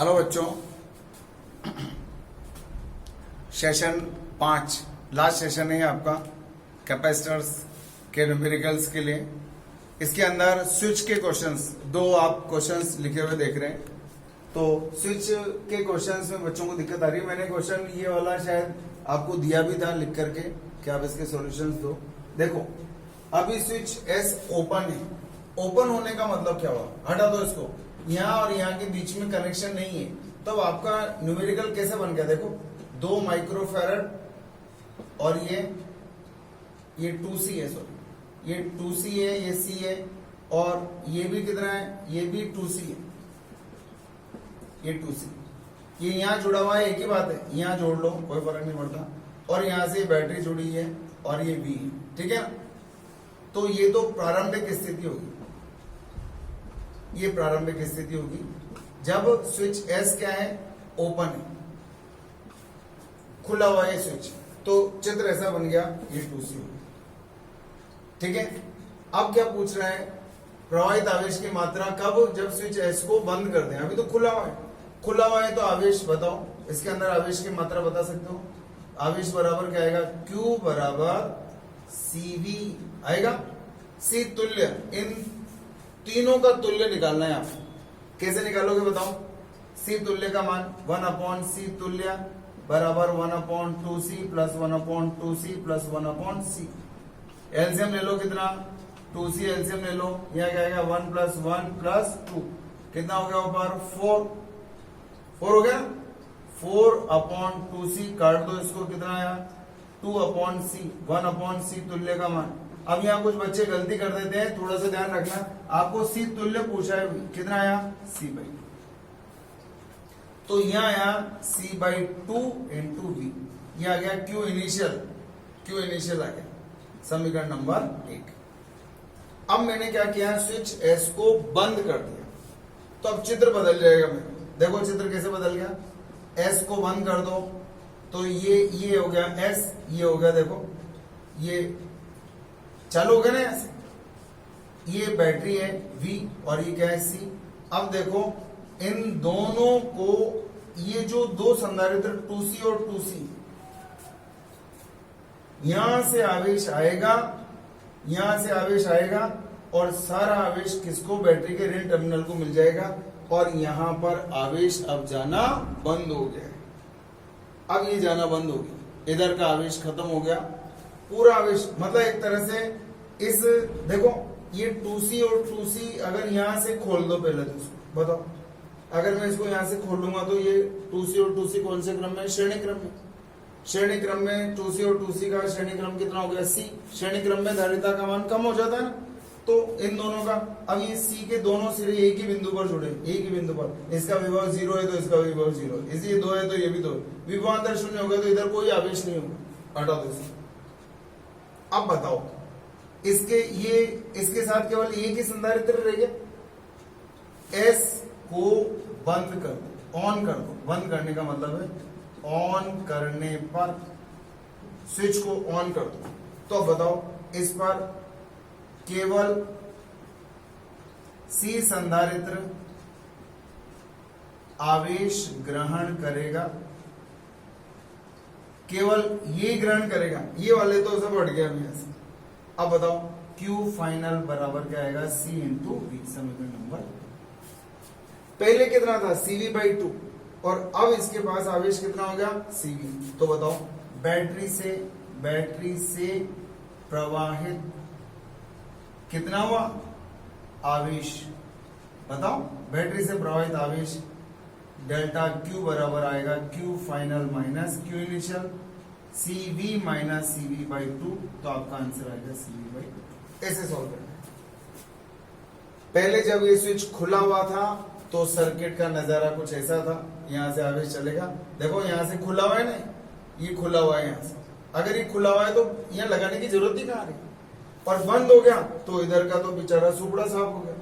Hello बच्चों, session 5 last session है आपका कैपेसिटर्स के न्यूमेरिकल्स के लिए। इसके अंदर स्विच के क्वेश्चंस, दो आप क्वेश्चंस लिखे हुए देख रहे हैं। तो स्विच के क्वेश्चंस में बच्चों को दिक्कत आ रही है। मैंने क्वेश्चन ये वाला शायद आपको दिया भी था लिख करके कि आप इसके सॉल्यूशंस दो। देखो, अभी स्विच एस ओपन है। ओपन होने का मतलब क्या हुआ? हटा दो इसको, यहाँ और यहाँ के बीच में कनेक्शन नहीं है, तब तो आपका न्यूमेरिकल कैसे बन गया? देखो, 2 माइक्रोफैरड और ये 2C है, सॉरी ये 2C है, ये C है, और ये भी कितना है? ये भी 2C है, ये 2C। ये यहाँ जुड़ा हुआ है, एक ही बात है, यहाँ जोड़ लो कोई फर्क नहीं पड़ता। और यहाँ से बैटरी जुड़ी है और ये V है, ठीक है ना? तो ये तो प्रारंभिक स्थिति होगी, ये प्रारंभिक स्थिति होगी जब स्विच S क्या है? ओपन है, खुला हुआ है स्विच। तो चित्र ऐसा बन गया, ये 2C होगा, ठीक है। अब क्या पूछ रहा है? प्रवाहित आवेश की मात्रा कब? जब स्विच S को बंद कर दें। अभी तो खुला हुआ है, खुला हुआ है तो आवेश बताओ, इसके अंदर आवेश की मात्रा बता सकते हो? आवेश बराबर क्या आएगा? Q बराबर CV आएगा। C तुल्य, इन तीनों का तुल्य निकालना है आपको। कैसे निकालोगे बताओ? C तुल्य का मान 1/C तुल्य बराबर 1/2C plus 1/2C plus 1/C। LCM ले लो, कितना? 2C एलसीएम ले लो, यह क्या आएगा? 1 + 1 + 2, कितना हो गया ऊपर? 4 हो गया। 4/2C काट दो इसको, कितना आया? 2/C, 1/C तुल्य का मान। अब यहाँ कुछ बच्चे गलती कर देते हैं, थोड़ा सा ध्यान रखना। आपको C तुल्य पूछा है, कितना आया? C/2। तो यहाँ आया C/2 × V, ये आ गया Q इनिशियल आ गया, समीकरण नंबर 1। अब मैंने क्या किया? स्विच S को बंद कर दिया, तो अब चित्र बदल जाएगा मेरा। देखो चित्र कैसे बदल गया? S को बंद कर दो तो ये हो गया S, ये हो गया, देखो ये चालू हो गया ना ऐसे। ये बैटरी है V और ये क्या है? C। अब देखो इन दोनों को, ये जो दो संधारित्र 2C और 2C, यहां से आवेश आएगा, यहां से आवेश आएगा, और सारा आवेश किसको? बैटरी के ऋण टर्मिनल को मिल जाएगा, और यहां पर आवेश अब जाना बंद हो गया। अब ये जाना बंद हो गया, इधर का आवेश खत्म हो गया, पूरा आवेश, मतलब एक तरह से इस, देखो ये 2C और 2C अगर यहां से खोल दो पहले, तो इसको बताओ, अगर मैं इसको यहां से खोलूंगा तो ये 2C और 2C कौन से क्रम में? श्रेणी क्रम में। श्रेणी क्रम में 2C और 2C का श्रेणी क्रम कितना हो गया? C। श्रेणी क्रम में धारिता का मान कम हो जाता है ना, तो इन दोनों का, अब ये C के दोनों सिरे एक ही बिंदु पर जुड़े, एक ही बिंदु पर। इसका विभव 0 है तो इसका विभव 0, इसी 2 है तो ये भी 2 है। विभवांतर 0 हो गया तो इधर कोई आवेश नहीं होगा, हटा दो इसको। अब बताओ, इसके साथ केवल एक ही संधारित्र रह गया। S को बंद कर दो, ऑन कर दो। बंद करने का मतलब है ऑन करने पर, स्विच को ऑन कर दो। तो अब बताओ, इस पर केवल C संधारित्र आवेश ग्रहण करेगा, केवल ये ग्रहण करेगा, ये वाले तो सब हट गया अभी ऐसे। अब बताओ, Q फाइनल बराबर क्या आएगा? C × V, समीकरण नंबर। पहले कितना था? CV/2, और अब इसके पास आवेश कितना हो गया? CV। तो बताओ, बैटरी से प्रवाहित कितना हुआ आवेश? बताओ, बैटरी से प्रवाहित आवेश डेल्टा Q बराबर आएगा Q final minus Q initial, CV minus CV/2। तो आपका आंसर आएगा CV/2। ऐसे सॉल्व करना है। पहले जब ये स्विच खुला हुआ था तो सर्किट का नजारा कुछ ऐसा था, यहां से आवेश चलेगा, देखो यहां से खुला हुआ है ना, ये खुला हुआ है यहां से। अगर ये खुला हुआ है तो यहां लगाने की जरूरत ही कहां रही, और बंद हो गया तो इधर का तो बेचारा सुपड़ा साफ हो गया।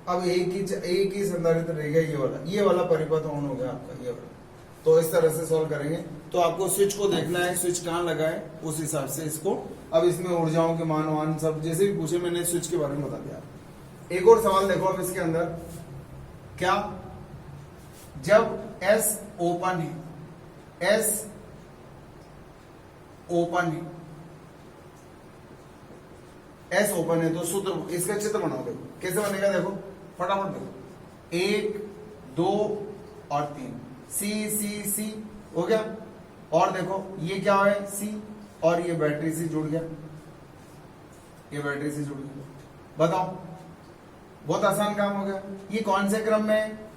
अब एक ही संधारित्र रह गया, ये वाला परिपथ ऑन हो गया आपका, ये वाला। तो इस तरह से सॉल्व करेंगे। तो आपको स्विच को देखना है, स्विच कहाँ लगा है, उस हिसाब से इसको, अब इसमें ऊर्जाओं के मान वान सब जैसे भी पूछे, मैंने स्विच के बारे में बता दिया। एक और सवाल देखो अब इसके अंदर, क्या जब एस ओपन है, एस ओपन है, एस ओपन है तो सूत्र इसका चित्र बनाओ। देखो कैसे बनेगा, देखो फटाफट देखो, 1 2 और 3, सी सी सी हो गया। और देखो ये क्या है, सी, और ये बैटरी से जुड़ गया, ये बैटरी से जुड़ गया। बताओ, बहुत आसान काम हो गया। ये कौन से क्रम में है,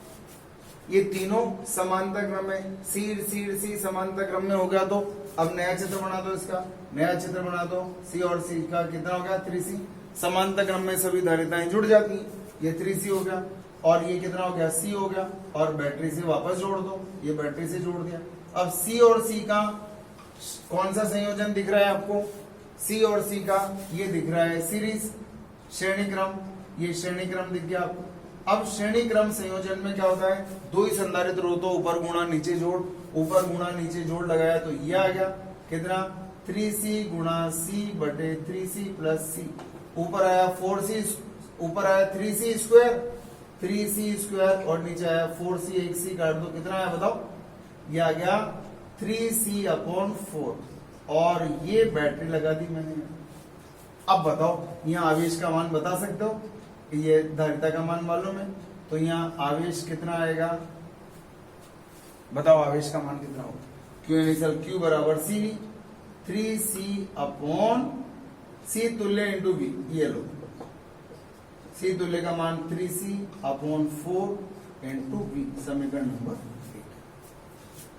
ये तीनों समांतर क्रम में, सी सी सी समांतर क्रम में हो गया। तो अब नया चित्र बना दो, इसका नया चित्र बना दो। सी और सी का कितना हो गया, 3C। समांतर क्रम में सभी धारिताएं जुड़ जाती हैं, ये 3C हो गया। और ये कितना हो गया, C हो गया। और बैटरी से वापस जोड़ दो, ये बैटरी से जोड़ दिया। अब C और C का कौन सा संयोजन दिख रहा है आपको, C और C का ये दिख रहा है सीरीज, श्रेणी क्रम, ये श्रेणी क्रम दिख गया आपको। अब श्रेणी क्रम संयोजन में क्या होता है, दो ही संधारित्र हो तो ऊपर गुणा नीचे जोड़, ऊपर गुणा नीचे जोड़ लगाया तो ये आ गया कितना, 3C गुणा C बटे 3C प्लस C। ऊपर आया 4C, ऊपर आया 3C स्क्वायर, 3C स्क्वायर, और नीचे आया 4C, एक C काट दो, कितना आया बताओ, ये आ गया 3C अपॉन 4। और ये बैटरी लगा दी मैंने। अब बताओ यहाँ आवेश का मान बता सकते हो, ये धारिता का मान मालूम है, तो यहाँ आवेश कितना आएगा, बताओ आवेश का मान कितना होगा। क्यू इनिशियल, क्यू बराबर सी, 3C अपॉन C तुल्य इंटू V, ये लो, C तुल्य का मान 3C अपॉन 4 इंटू V, समीकरण नंबर 1।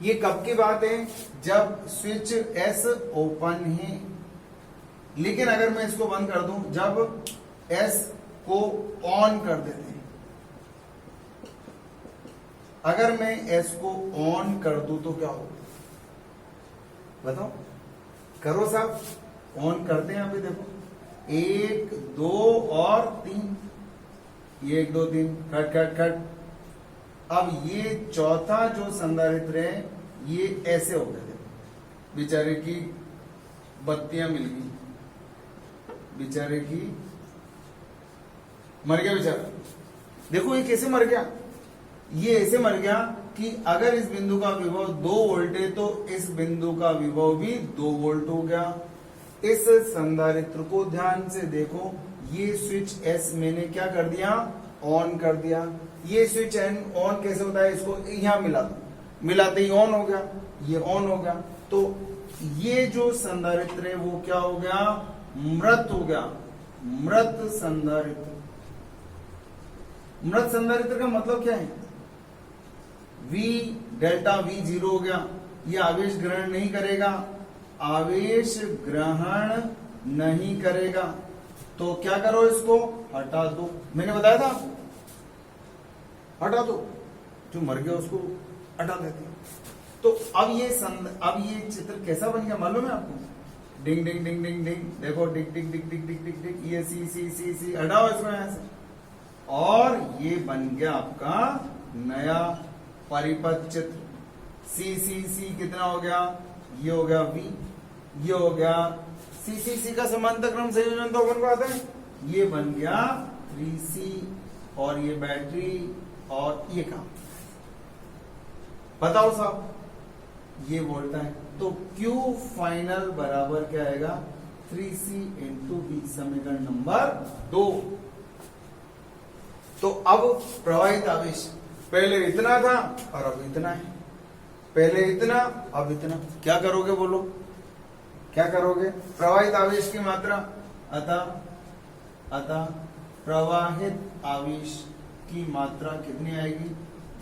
ये कब की बात है, जब स्विच S ओपन है। लेकिन अगर मैं इसको बंद कर दूं, जब S को ऑन कर देते हैं, अगर मैं S को ऑन कर दूं तो क्या होगा, बताओ, करो साहब, ऑन करते हैं। अभी देखो 1 2 और 3, ये 1 2 3 कट कट कट। अब ये चौथा जो संधारित्र है ये ऐसे हो गए, देखो बेचारे की बत्तियां मिल गई, बेचारे की मर गया बेचारा। देखो ये कैसे मर गया, ये ऐसे मर गया कि अगर इस बिंदु का विभव 2 वोल्ट है तो इस बिंदु का विभव भी 2 वोल्ट हो गया। इस संधारित्र को ध्यान से देखो, ये स्विच एस मैंने क्या कर दिया, ऑन कर दिया। ये स्विच एन ऑन कैसे होता है, इसको यहां मिला दो, मिलाते ही ऑन हो गया, ये ऑन हो गया। तो ये जो संधारित्र है वो क्या हो गया, मृत हो गया, मृत संधारित्र। मृत संधारित्र का मतलब क्या है, V डेल्टा V 0 हो गया, ये आवेश ग्रहण नहीं करेगा, आवेश ग्रहण नहीं करेगा। तो क्या करो, इसको हटा दो, मैंने बताया था आपको, हटा दो, जो मर गया उसको हटा देते। तो अब ये चित्र कैसा बन गया मालूम है आपको, डिंग डिंग डिंग डिंग डिंग, देखो डिग डिग डिग डिग डिग डिग डिग, ये सी सी सी सी, हटाओ इसको यहां से, और ये बन गया आपका नया परिपथ चित्र। सी सी सी कितना हो गया, ये हो गया V, ये हो गया सी सी सी का समांतर क्रम संयोजन तो अपन को आता है, ये बन गया 3C, और ये बैटरी, और ये काम। बताओ साहब, ये बोलता है तो Q फाइनल बराबर क्या आएगा, 3C इंटू V, समीकरण नंबर 2। तो अब प्रवाहित आवेश पहले इतना था और अब इतना है, पहले इतना अब इतना, क्या करोगे बोलो, क्या करोगे, प्रवाहित आवेश की मात्रा, अतः प्रवाहित आवेश की मात्रा कितनी आएगी,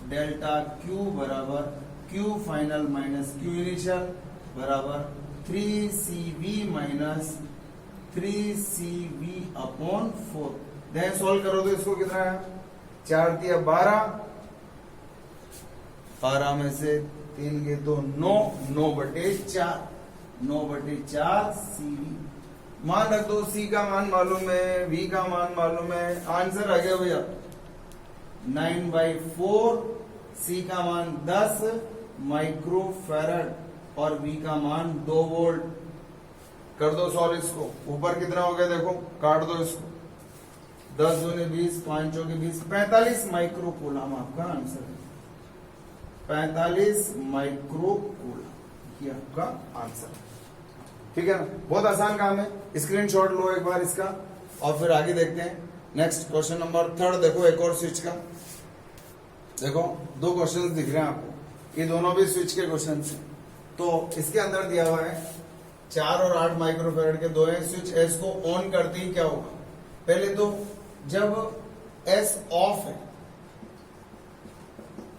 डेल्टा Q बराबर Q final minus Q initial बराबर 3CV minus 3CV upon 4। Then solve करो तो इसको कितना है, 4 दिया 12, 12 में से 3 गए तो 9, 9/4, 9/4 CV। मान रख दो, C का मान मालूम है, V का मान मालूम है, आंसर आ गया भैया 9/4। C का मान 10 माइक्रोफैरड और V का मान 2 वोल्ट। कर दो सॉल्व इसको, ऊपर कितना हो गया देखो, काट दो इसको, 10 दूनी 20, 5 चौके 20, 45 माइक्रो कूलम आपका आंसर है। 45 माइक्रो कूलम। ये आपका आंसर है। ठीक है ना, बहुत आसान काम है। स्क्रीनशॉट लो एक बार इसका और फिर आगे देखते हैं। नेक्स्ट क्वेश्चन नंबर 3 देखो, एक और स्विच का। देखो 2 क्वेश्चंस दिख रहे हैं आपको, ये दोनों भी स्विच के क्वेश्चन हैं। तो इसके अंदर दिया हुआ है 4 और 8 माइक्रोफैराड के 2 है। स्विच एस को ऑन करते ही क्या होगा? पहले तो जब एस ऑफ है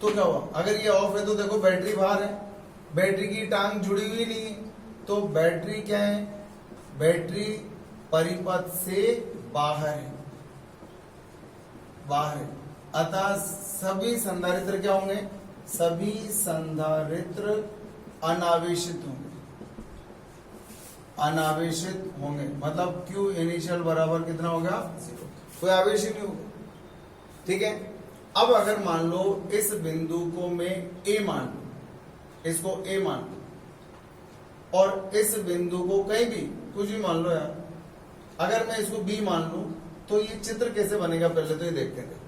तो क्या हुआ? अगर ये ऑफ है तो देखो बैटरी बाहर है, बैटरी की टांग जुड़ी हुई नहीं है, तो बैटरी क्या है? बैटरी परिपथ से बाहर है, बाहर है। अतः सभी संधारित्र क्या होंगे? सभी संधारित्र अनावेशित होंगे, अनावेशित होंगे। मतलब Q इनिशियल बराबर कितना हो गया? 0। कोई आवेश ही नहीं होगा। ठीक है। अब अगर मान लो इस बिंदु को मैं A मान लू, इसको A मान लू, और इस बिंदु को कहीं भी कुछ भी मान लो यार, अगर मैं इसको B मान लू तो ये चित्र कैसे बनेगा पहले तो ये देखते हैं।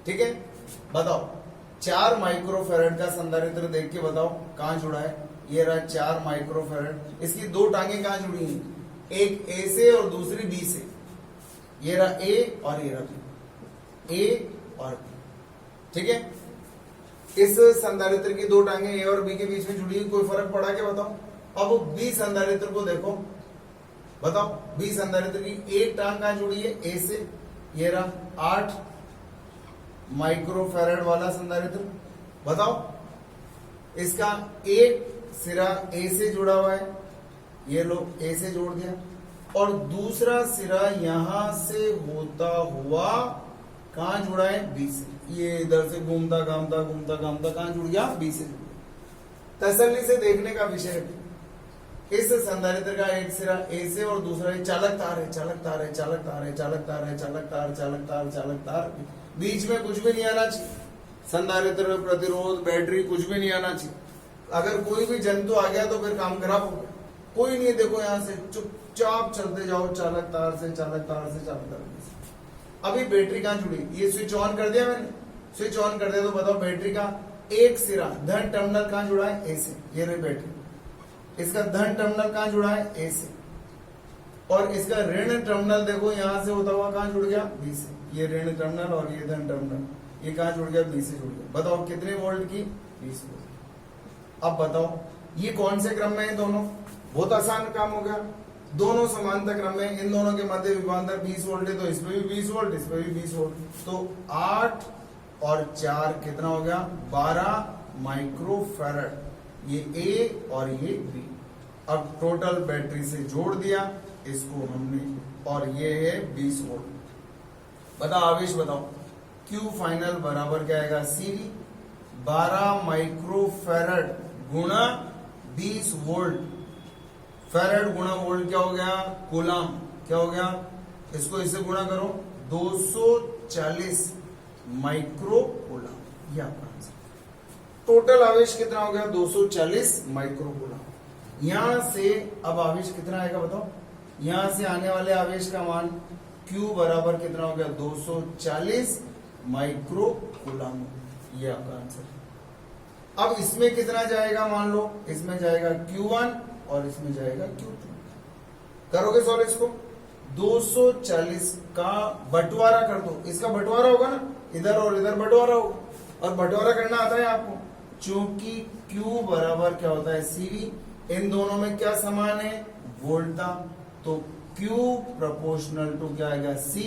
ठीक है, बताओ 4 माइक्रोफैराड का संधारित्र देख के बताओ कहां जुड़ा है। ये रहा 4 माइक्रोफैराड, इसकी 2 टांगे कहां जुड़ी हैं? एक A से और दूसरी B से। ये रहा A और ये रहा B, A और B। ठीक है, इस संधारित्र की 2 टांगे A और B के बीच में जुड़ी हुई, कोई फर्क पड़ा क्या बताओ? अब B संधारित्र को देखो, बताओ B संधारित्र की एक टांग कहां जुड़ी है? A से। ये रहा 8 माइक्रोफैराड वाला संधारित्र। बताओ इसका एक सिरा A से जुड़ा हुआ है, ये लो A से जोड़ दिया, और दूसरा सिरा यहां से होता हुआ कहां जुड़ा है? B से। ये इधर से घूमता घामता घूमता घामता कहां जुड़ गया? B से जुड़ गया। तसल्ली से देखने का विषय है। इस संधारित्र का एक सिरा A से और दूसरा चालक तार है, चालक तार है, चालक तार है, चालक तार है, चालक तार, चालक तार, चालक तार। बीच में कुछ भी नहीं आना चाहिए, संधारित्र, प्रतिरोध, बैटरी, कुछ भी नहीं आना चाहिए। अगर कोई भी जंतु आ गया तो फिर काम खराब हो गया। कोई नहीं, देखो यहां से चुपचाप चलते जाओ, चालक तार से, चालक तार से, चालक तार से। अभी बैटरी कहां जुड़ी? ये स्विच ऑन कर दिया मैंने, स्विच ऑन कर दिया तो बताओ बैटरी का एक सिरा धन टर्मिनल कहां जुड़ा है? A से। ये रही बैटरी, इसका धन टर्मिनल कहां जुड़ा है? A से। और इसका ऋण टर्मिनल देखो यहां से होता हुआ कहां जुड़ गया? B से। ये ऋण टर्मिनल और ये धन टर्मिनल, ये कहां जुड़ गया? B से जुड़ गया। बताओ कितने वोल्ट की? 20 वोल्ट। अब बताओ ये कौन से क्रम में है दोनों? बहुत आसान काम हो गया, दोनों समांतर क्रम में। इन दोनों के मध्य विभवांतर 20 वोल्ट है, तो इसमें भी 20 वोल्ट, इसमें भी 20 वोल्ट। तो 8 और 4 कितना हो गया? 12 माइक्रोफैराड। ये A और ये B। अब टोटल बैटरी से जोड़ दिया इसको हमने, और ये है 20 वोल्ट। बताओ आवेश, बताओ Q फाइनल बराबर क्या आएगा? CV 12 माइक्रोफैराड गुणा 20 वोल्ट। फैराड गुणा वोल्ट क्या हो गया? कूलम। क्या हो गया? इसको इससे गुणा करो, 240 माइक्रो कूलम। ये आपका आंसर। टोटल आवेश कितना हो गया? 240 माइक्रो कूलम। यहां से अब आवेश कितना आएगा बताओ? यहां से आने वाले आवेश का मान Q बराबर कितना हो गया? 240 माइक्रो कूलम। ये आपका आंसर। अब इसमें कितना जाएगा? मान लो इसमें जाएगा Q1 और इसमें जाएगा Q2। करोगे सॉल्व इसको? 240 का बंटवारा कर दो, इसका बंटवारा होगा ना, इधर और इधर बंटवारा होगा, और बंटवारा करना आता है आपको। चूंकि Q बराबर क्या होता है? CV। इन दोनों में क्या समान है? वोल्टता। तो Q प्रोपोर्शनल टू क्या आएगा? C।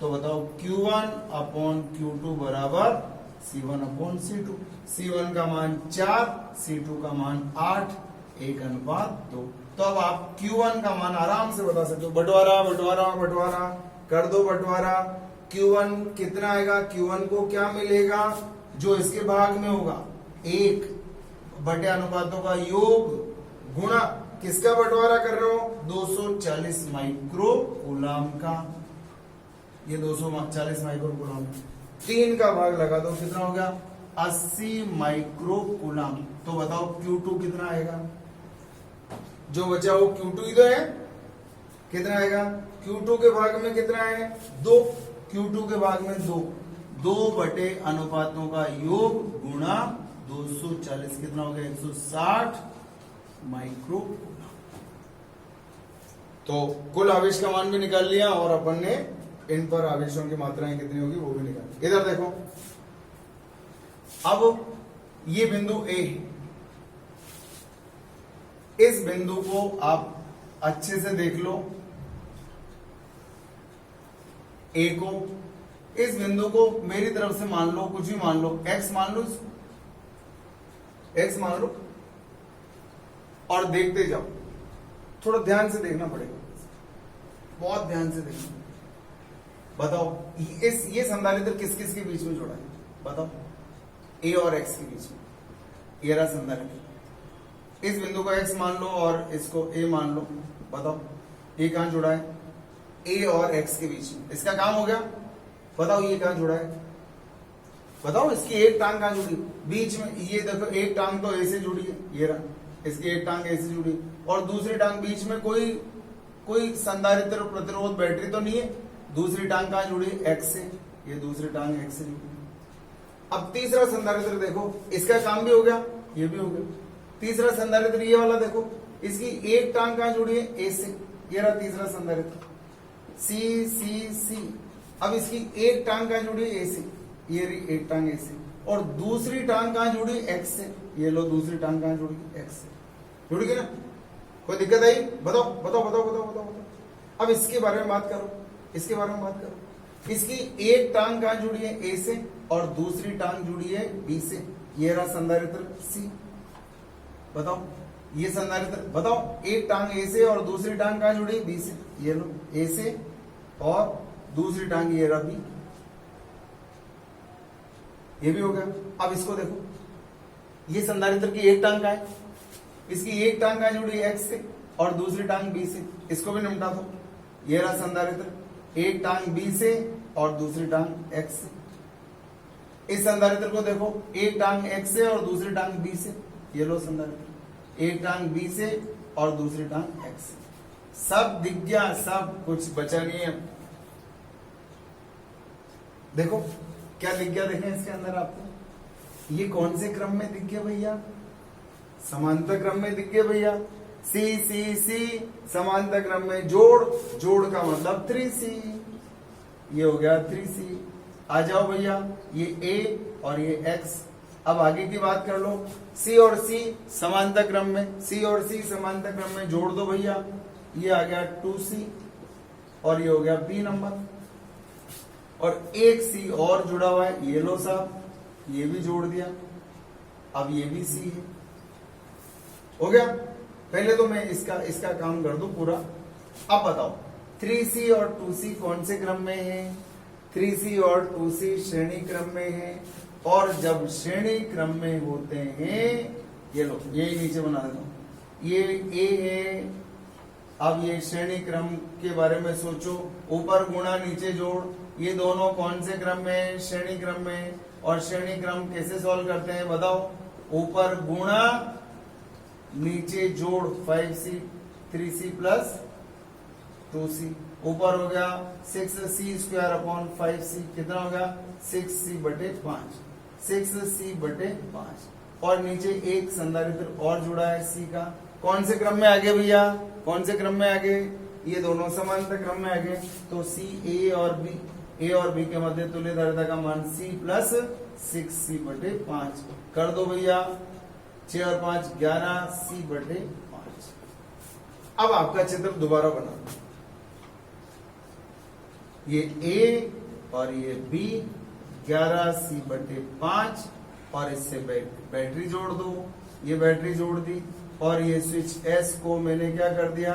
तो बताओ Q1 अपॉन Q2 बराबर C1 अपॉन C2। C1 का मान 4, C2 का मान 8, 1:2। तो अब आप Q1 का मान आराम से बता सकते हो। बंटवारा बंटवारा बंटवारा कर दो, बंटवारा। Q1 कितना आएगा? Q1 को क्या मिलेगा जो इसके भाग में होगा? 1 बटे अनुपातों का योग गुणा किसका बंटवारा कर रहे हो? 240 माइक्रो कूलम का। ये 240 माइक्रो कूलम, 3 का भाग लगा दो, कितना हो गया? 80 माइक्रो कूलम। तो बताओ Q2 कितना आएगा? जो बचा वो Q2 ही तो है। कितना आएगा? Q2 के भाग में कितना है? 2। Q2 के भाग में 2 बटे अनुपातों का योग गुणा 240 कितना हो गया 160 माइक्रो। तो कुल आवेश का मान भी निकाल लिया और अपन ने इन पर आवेशों की मात्राएं कितनी होगी वो भी निकाल। इधर देखो, अब ये बिंदु ए है, इस बिंदु को आप अच्छे से देख लो, ए को, इस बिंदु को मेरी तरफ से मान लो, कुछ भी मान लो, एक्स मान लो, इसको एक्स मान लो और देखते जाओ। थोड़ा ध्यान से देखना पड़ेगा, बहुत ध्यान से देखना। बताओ ये संधारित्र किस किस के बीच में जुड़ा है, बताओ, ए और एक्स के बीच में। ये रहा संधारित्र, इस बिंदु को एक्स मान लो और इसको ए मान लो। बताओ ये कहां जुड़ा है, ए और एक्स के बीच में। इसका काम हो गया। बताओ ये कहां जुड़ा है, बताओ इसकी एक टांग कहां जुड़ी बीच में। ये देखो एक टांग तो ए से जुड़ी है, ये रहा, इसकी एक टांग ए से जुड़ी और दूसरी टांग बीच में कोई संधारित्र प्रतिरोध बैटरी तो नहीं है। दूसरी टांग कहां जुड़ी है, एक्स से, ये दूसरी टांग एक्स से जुड़ी। अब तीसरा संधारित्र देखो, इसका काम भी हो गया, ये भी हो गया। तीसरा संधारित्र ये वाला देखो, इसकी एक टांग कहां जुड़ी है, ए से, ये रहा तीसरा संधारित्र, सी सी सी। अब इसकी एक टांग कहां जुड़ी है, ए से, ये रही एक टांग ए से, और दूसरी टांग कहां जुड़ी, एक्स से, ये लो दूसरी टांग कहां जुड़ी, एक्स से। जुड़ी गई ना, कोई दिक्कत आई, बताओ बताओ बताओ बताओ बताओ बताओ। अब इसके बारे में बात करो, इसके बारे में बात करो। इसकी एक टांग कहां जुड़ी है, ए से, और दूसरी टांग जुड़ी है बी से, ये रहा संधारित्र सी। बताओ ये संधारित्र, बताओ एक टांग ए से और दूसरी टांग कहां जुड़ी है, बी से, ये लो ए से और दूसरी टांग ये रहा बी, ये भी हो गया। अब इसको देखो, ये संधारित्र की एक टांग का है, इसकी एक टांग कहां जुड़ी है, एक्स से, और दूसरी टांग बी से, इसको भी निपटा दो। ये रहा संधारित्र, एक टांग बी से और दूसरी टांग एक्स से। इस संधारित्र को देखो, एक टांग एक्स से और दूसरी टांग बी से, ये लो संधारित्र, एक टांग बी से और दूसरी टांग एक्स से। सब दिख गया, सब कुछ बचा नहीं है। देखो क्या दिख गया, देखें इसके अंदर आपको, ये कौन से क्रम में दिख गया भैया, समांतर क्रम में दिख गया भैया। सी सी सी समांतर क्रम में, जोड़, जोड़ का मतलब 3C, ये हो गया 3C। आ जाओ भैया, ये A और ये X। अब आगे की बात कर लो, C और C समांतर क्रम में, C और C समांतर क्रम में जोड़ दो भैया, ये आ गया 2C और ये हो गया B नंबर, और एक C और जुड़ा हुआ है, ये लो साहब, ये भी जोड़ दिया। अब ये भी C है, हो गया। पहले तो मैं इसका काम कर दूं पूरा। अब बताओ 3C और 2C कौन से क्रम में है, 3C और 2C श्रेणी क्रम में है, और जब श्रेणी क्रम में होते हैं, ये लो यही नीचे बना देता हूं, ये A है। अब ये श्रेणी क्रम के बारे में सोचो, ऊपर गुणा नीचे जोड़, ये दोनों कौन से क्रम में, श्रेणी क्रम में। और श्रेणी क्रम कैसे सॉल्व करते हैं बताओ, ऊपर गुणा नीचे जोड़, 5C 3C प्लस 2C, ऊपर हो गया 6C स्क्वायर अपॉन 5C, कितना हो गया 6C बटे 5, 6C बटे 5। और नीचे एक संधारित्र और जुड़ा है C का, कौन से क्रम में आगे भैया, कौन से क्रम में आगे, ये दोनों समांतर क्रम में आगे। तो C A और B, A और B के मध्य तुल्य धारिता का मान C प्लस 6C बटे 5 कर दो भैया, 6 और 5 11C बटे 5। अब आपका चित्र दोबारा बना, ये A और ये B 11C बटे 5, और इससे बैटरी जोड़ दो, ये बैटरी जोड़ दी, और ये स्विच S को मैंने क्या कर दिया,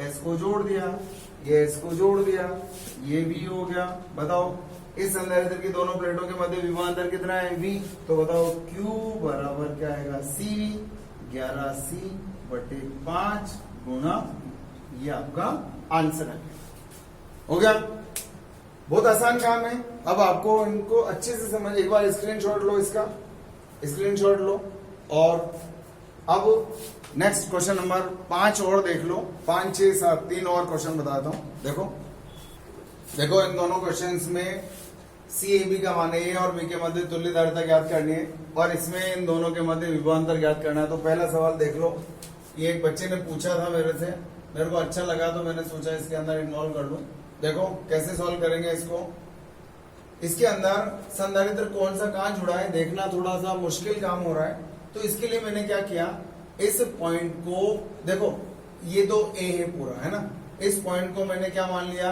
S को जोड़ दिया, ये S को जोड़ दिया, ये भी हो गया। बताओ इस संधारित्र की दोनों प्लेटों के मध्य विभवांतर कितना है, V। तो बताओ Q बराबर क्या आएगा, C 11C बटे 5 गुणा, ये आपका आंसर है। हो गया, बहुत आसान काम है। अब आपको इनको अच्छे से समझ, एक बार स्क्रीनशॉट लो, इसका स्क्रीनशॉट लो, और अब नेक्स्ट क्वेश्चन नंबर 5 और देख लो, 5 6 7 3 और क्वेश्चन बताता हूं। देखो देखो इन दोनों क्वेश्चंस में सी ए बी का मान है, ए और बी के मध्य तुल्य धारिता ज्ञात करनी है और इसमें इन दोनों के मध्य विभवांतर ज्ञात करना है। तो पहला सवाल देख लो, ये एक बच्चे ने पूछा था मेरे से, मेरे को अच्छा लगा तो मैंने सोचा इसके अंदर इन्वॉल्व कर लूं। देखो कैसे सॉल्व करेंगे इसको। इसके अंदर संधारित्र कौन सा कहां जुड़ा है देखना थोड़ा सा मुश्किल काम हो रहा है, तो इसके लिए मैंने क्या किया, इस पॉइंट को देखो, ये तो ए है पूरा, है ना, इस पॉइंट को मैंने क्या मान लिया,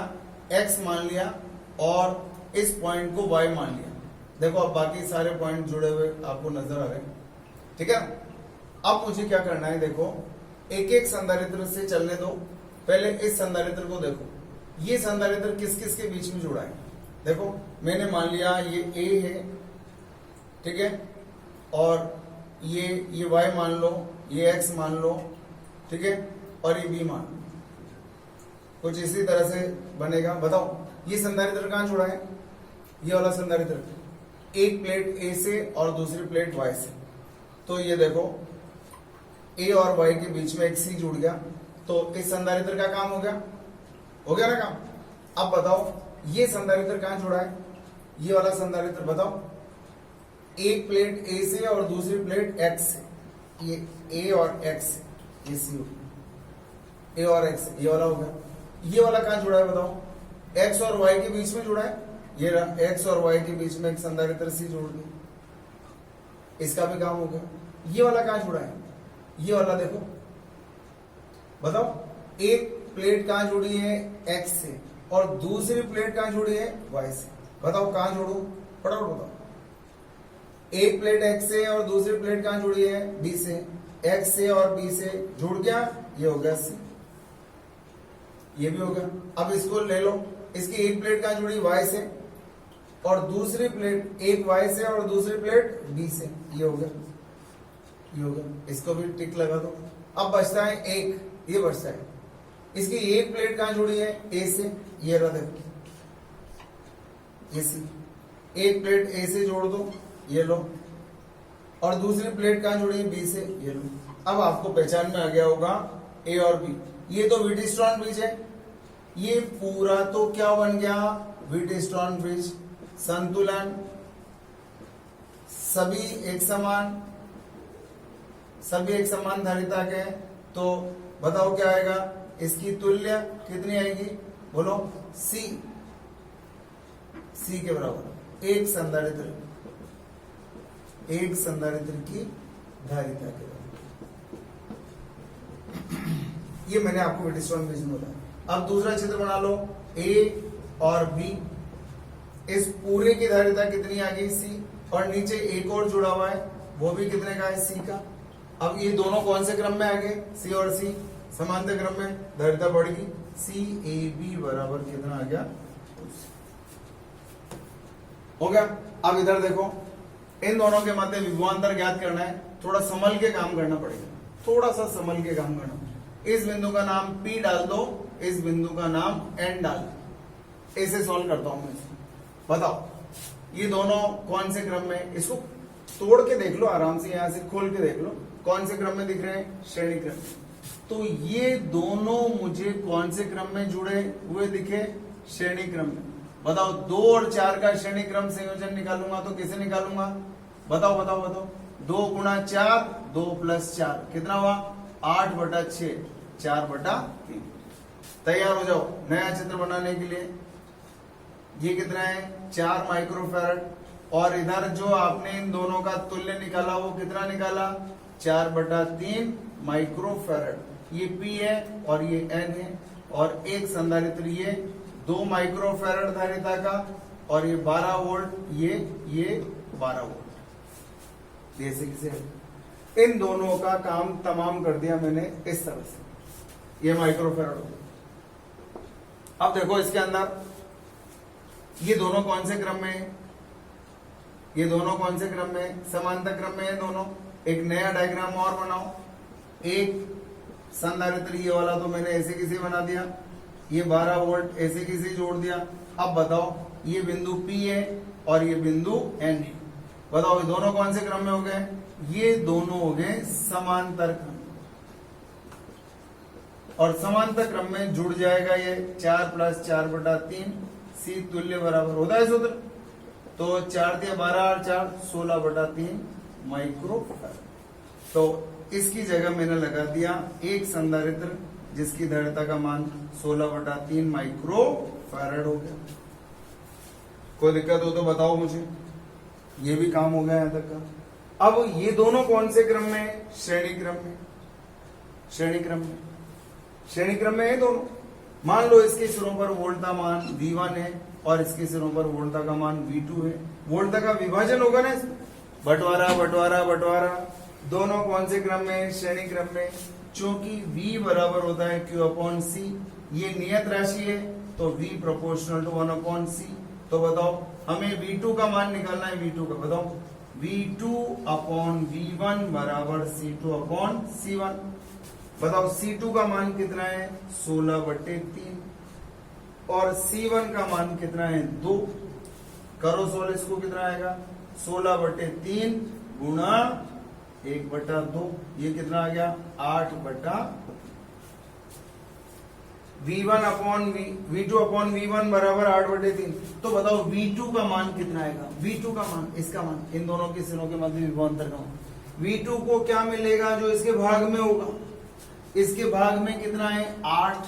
एक्स मान लिया और इस पॉइंट को y मान लिया। देखो अब बाकी सारे पॉइंट जुड़े हुए आपको नजर आ रहे हैं, ठीक है। अब मुझे क्या करना है, देखो एक एक संधारित्र से चलने दो। पहले इस संधारित्र को देखो, ये संधारित्र किस किस के बीच में जुड़ा है। देखो मैंने मान लिया ये A है, ठीक है, और ये y मान लो, ये x मान लो, ठीक है, और ये b मान लो। कुछ इसी तरह से बनेगा। बताओ ये संधारित्र कहां जुड़ा है, ये वाला संधारित्र, एक प्लेट A से और दूसरी प्लेट Y से। तो ये देखो A और Y के बीच में एक C जुड़ गया, तो इस संधारित्र का काम हो गया ना काम। अब बताओ ये संधारित्र कहां जुड़ा है, ये वाला संधारित्र, बताओ एक प्लेट A से और दूसरी प्लेट X से, ये A और X, ये C, A और X, ये वाला हो गया। ये वाला कहां जुड़ा है बताओ, X और Y के बीच में जुड़ा है, ये X और Y के बीच में एक संधारित्र C जोड़ दी, इसका भी काम हो गया। ये वाला कहां जुड़ा है, ये वाला देखो, बताओ एक प्लेट कहां जुड़ी है X से और दूसरी प्लेट कहां जुड़ी है Y से। बताओ कहां जोड़ू, फटाफट बताओ। एक प्लेट X से और दूसरी प्लेट कहां जुड़ी है B से, X से और B से जुड़ गया, ये हो गया C, ये भी हो गया। अब इसको ले लो, इसकी एक प्लेट कहां जुड़ी Y से और दूसरी प्लेट, एक Y से और दूसरी प्लेट B से, ये हो गया, ये हो गया। इसको भी टिक लगा दो। अब बचता है एक, ये बचता है, इसकी एक प्लेट कहां जुड़ी है A से, ये रहा देखो, ये C, एक प्लेट A से जोड़ दो, ये लो, और दूसरी प्लेट कहां जुड़ी है B से, ये लो। अब आपको पहचान में आ गया होगा A और B, ये तो व्हीटस्टोन ब्रिज है, ये पूरा तो क्या बन गया, व्हीटस्टोन ब्रिज। संतुलन, सभी एक समान धारिता के, तो बताओ क्या आएगा, इसकी तुल्य कितनी आएगी, बोलो C के बराबर एक संधारित्र की धारिता के बराबर। ये मैंने आपको व्हीटस्टोन ब्रिज में बताया। अब दूसरा चित्र बना लो, A और B, इस पूरे की धारिता कितनी आ गई C, और नीचे एक और जुड़ा हुआ है, वो भी कितने का है C का। अब ये दोनों कौन से क्रम में आ गए, C और C समांतर क्रम में, धारिता बढ़ गई, CAB बराबर कितना आ गया, हो गया। अब इधर देखो, इन दोनों के मध्य विभवांतर ज्ञात करना है, थोड़ा संभल के काम करना पड़ेगा, थोड़ा सा संभल के काम करना पड़ेगा। इस बिंदु का नाम P डाल दो, इस बिंदु का नाम N डाल दो, ऐसे सॉल्व करता हूं मैं इसको। बताओ ये दोनों कौन से क्रम में, इसको तोड़ के देख लो आराम से, यहां से खोल के देख लो कौन से क्रम में दिख रहे हैं, श्रेणी क्रम। तो ये दोनों मुझे कौन से क्रम में जुड़े हुए दिखे, श्रेणी क्रम में। बताओ 2 और 4 का श्रेणी क्रम संयोजन निकालूंगा तो कैसे निकालूंगा, बताओ बताओ बताओ। 2 गुणा 4, 2 प्लस 4 कितना हुआ, 8/6, 4/3। तैयार हो जाओ नया चित्र बनाने के लिए। ये कितना है, 4 माइक्रोफैरड, और इधर जो आपने इन दोनों का तुल्य निकाला वो कितना निकाला, 4/3 माइक्रोफैरड। ये P है और ये N है, और एक संधारित्र ये 2 माइक्रोफैरड धारिता का, और ये 12 वोल्ट, ये 12 वोल्ट। जैसे किसे इन दोनों का काम तमाम कर दिया मैंने इस तरह से, ये माइक्रोफैरड हो गया। अब देखो इसके अंदर ये दोनों कौन से क्रम में है, ये दोनों कौन से क्रम में, समांतर क्रम में है दोनों। एक नया डायग्राम और बनाओ, एक संधारित्र ये वाला तो मैंने ऐसे किसे बना दिया, ये 12 वोल्ट ऐसे किसे जोड़ दिया। अब बताओ ये बिंदु P है और ये बिंदु N है, बताओ ये दोनों कौन से क्रम में हो गए, ये दोनों हो गए समांतर क्रम, और समांतर क्रम में जुड़ जाएगा ये 4 + 4/3 C तुल्य बराबर होता है सूत्र, तो 4 दिया 12 और 4 16/3 माइक्रो फैराड। तो इसकी जगह मैंने लगा दिया एक संधारित्र जिसकी धारिता का मान 16/3 माइक्रो फैराड हो गया। कोई दिक्कत हो तो बताओ मुझे। ये भी काम हो गया यहां तक का। अब ये दोनों कौन से क्रम में? श्रेणी क्रम में। श्रेणी क्रम में, श्रेणी क्रम में है दोनों। मान लो इसके सिरों पर वोल्ट का मान V1 है और इसके सिरों पर वोल्ट का मान V2 है। वोल्ट का विभाजन होगा ना इसमें, बंटवारा बंटवारा बंटवारा। दोनों कौन से क्रम में? श्रेणी क्रम में। चूंकि V बराबर होता है Q/C, ये नियत राशि है तो V प्रोपोर्शनल टू 1/C। तो बताओ हमें V2 का मान निकालना है। V2 का बताओ, V2/V1 बराबर C2/C1। बताओ C2 का मान कितना है? 16/3 और C1 का मान कितना है? 2। करो 16, इसको कितना आएगा? 16/3 गुणा 1/2, ये कितना आ गया? 8/। V2/V1 बराबर 8/3। तो बताओ V2 का मान कितना आएगा? V2 का मान, इसका मान, इन दोनों के सिरों के मध्य विभवांतर का मान। V2 को क्या मिलेगा? जो इसके भाग में होगा। इसके भाग में कितना है? 8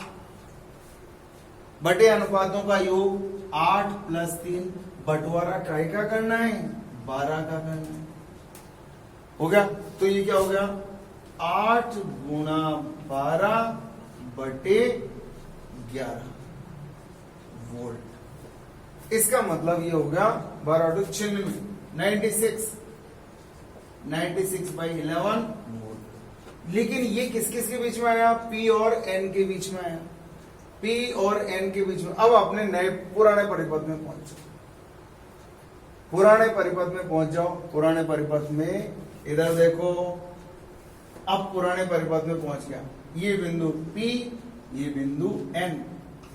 बटे अनुपातों का योग 8 + 3। बंटवारा काय का करना है? 12 का करना है। हो गया? तो ये क्या हो गया? 8 गुणा 12/11 वोल्ट। इसका मतलब ये हो गया 12 × 96 96/11 वोल्ट। लेकिन ये किस किस के बीच में आया? P और N के बीच में आया। P और N के बीच में। अब अपने नए पुराने परिपथ में पहुंचो। पुराने परिपथ में पहुंच जाओ। पुराने परिपथ में इधर देखो, अब पुराने परिपथ में पहुंच गया। ये बिंदु P, ये बिंदु N।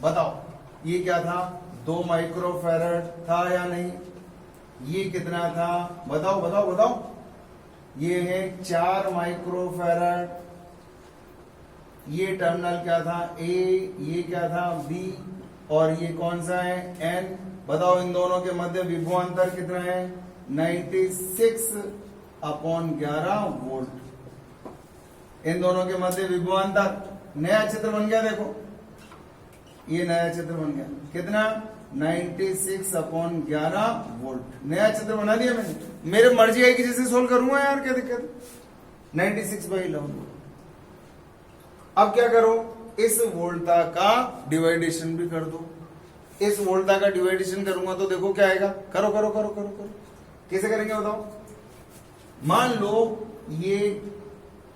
बताओ ये क्या था? 2 माइक्रो फैराड था या नहीं? ये कितना था? बताओ बताओ बताओ। ये है 4 माइक्रो फैराड। ये टर्मिनल क्या था? A, ये क्या था? B, और ये कौन सा है? N। बताओ इन दोनों के मध्य विभवांतर कितना है? 96/11 वोल्ट। इन दोनों के मध्य विभवांतर, नया चित्र बन गया। देखो ये नया चित्र बन गया। कितना? 96/11 वोल्ट। नया चित्र बना दिया मैंने। मेरे मर्जी है कि जैसे सोल्व करूंगा यार, क्या दिक्कत? 96/11। अब क्या करो? इस वोल्टता का डिवाइडेशन भी कर दो। इस वोल्टता का डिवाइडेशन करूंगा तो देखो क्या आएगा। करो करो करो करो करो। कैसे करेंगे बताओ? मान लो ये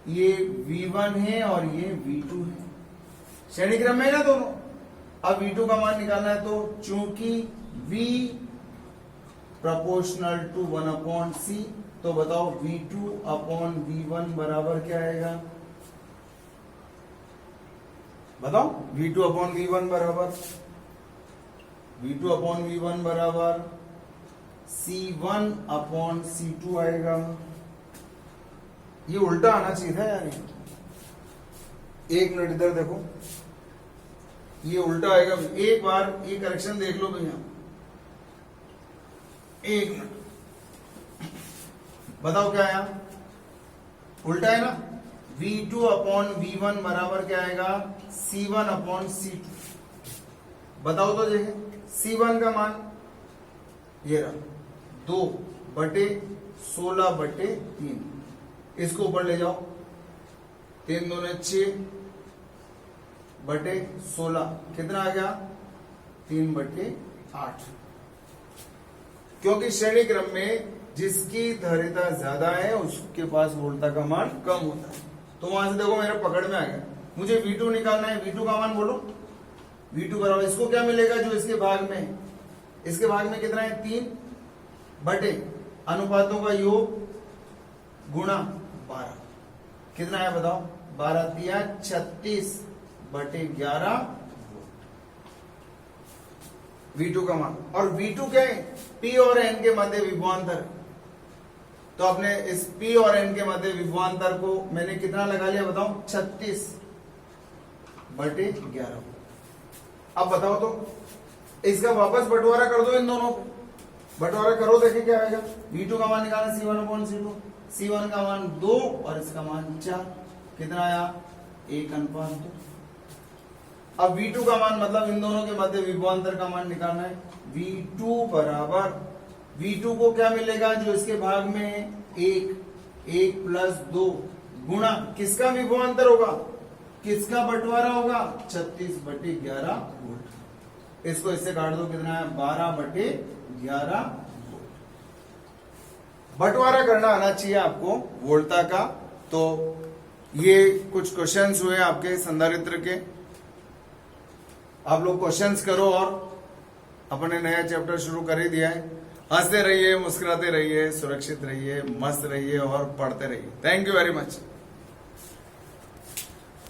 V1 है और ये V2 है। श्रेणी क्रम में है ना दोनों। अब V2 का मान निकालना है तो चूंकि V प्रोपोर्शनल टू 1/C, तो बताओ V2/V1 बराबर क्या आएगा? बताओ V2/V1 बराबर C1/C2 आएगा। ये उल्टा आना चाहिए था यार। एक मिनट इधर देखो, ये उल्टा आएगा। एक बार ये करेक्शन देख लो भैया, एक मिनट। बताओ क्या आया? उल्टा है ना। V2/V1 बराबर क्या आएगा? C1/C2। बताओ तो देखें। C1 का मान ये रहा 2/16/3। इसको ऊपर ले जाओ। 3 दूने 6/16 कितना आ गया? 3/8। क्योंकि श्रेणी क्रम में जिसकी धारिता ज्यादा है उसके पास वोल्टता का मान कम होता है। तो वहां से देखो मेरे पकड़ में आ गया। मुझे V2 निकालना है। V2 का मान बोलो। V2 बराबर, इसको क्या मिलेगा जो इसके भाग में? इसके भाग में कितना है? 3 बटे अनुपातों का योग गुणा 12। कितना है बताओ? 12 दिया 36/11 V2 का मान। और V2 क्या है? P और N के मध्य विभवांतर। तो अपने इस P और N के मध्य विभवांतर को मैंने कितना लगा लिया बताओ? 36/11। अब बताओ तो इसका वापस बंटवारा कर दो इन दोनों को। बंटवारा करो, देखिए क्या आएगा। V2 का मान निकालना C1/C2, C1 का मान 2 और इसका मान 4, कितना आया 1:2। अब V2 का मान मतलब इन दोनों के मध्य विभवांतर का मान निकालना है। V2 बराबर, V2 को क्या मिलेगा जो इसके भाग में है 1 + 2 गुणा किसका विभवांतर होगा, किसका बंटवारा होगा 36/11 वोल्ट। इसको इससे काट दो, कितना है 12/11 वोल्ट। बंटवारा करना आना चाहिए आपको वोल्टा का। तो ये कुछ क्वेश्चंस हुए आपके संधारित्र के, आप लोग क्वेश्चंस करो और अपने नया चैप्टर शुरू कर ही दिया है। हंसते रहिए, मुस्कुराते रहिए, सुरक्षित रहिए, मस्त रहिए और पढ़ते रहिए। Thank you very much.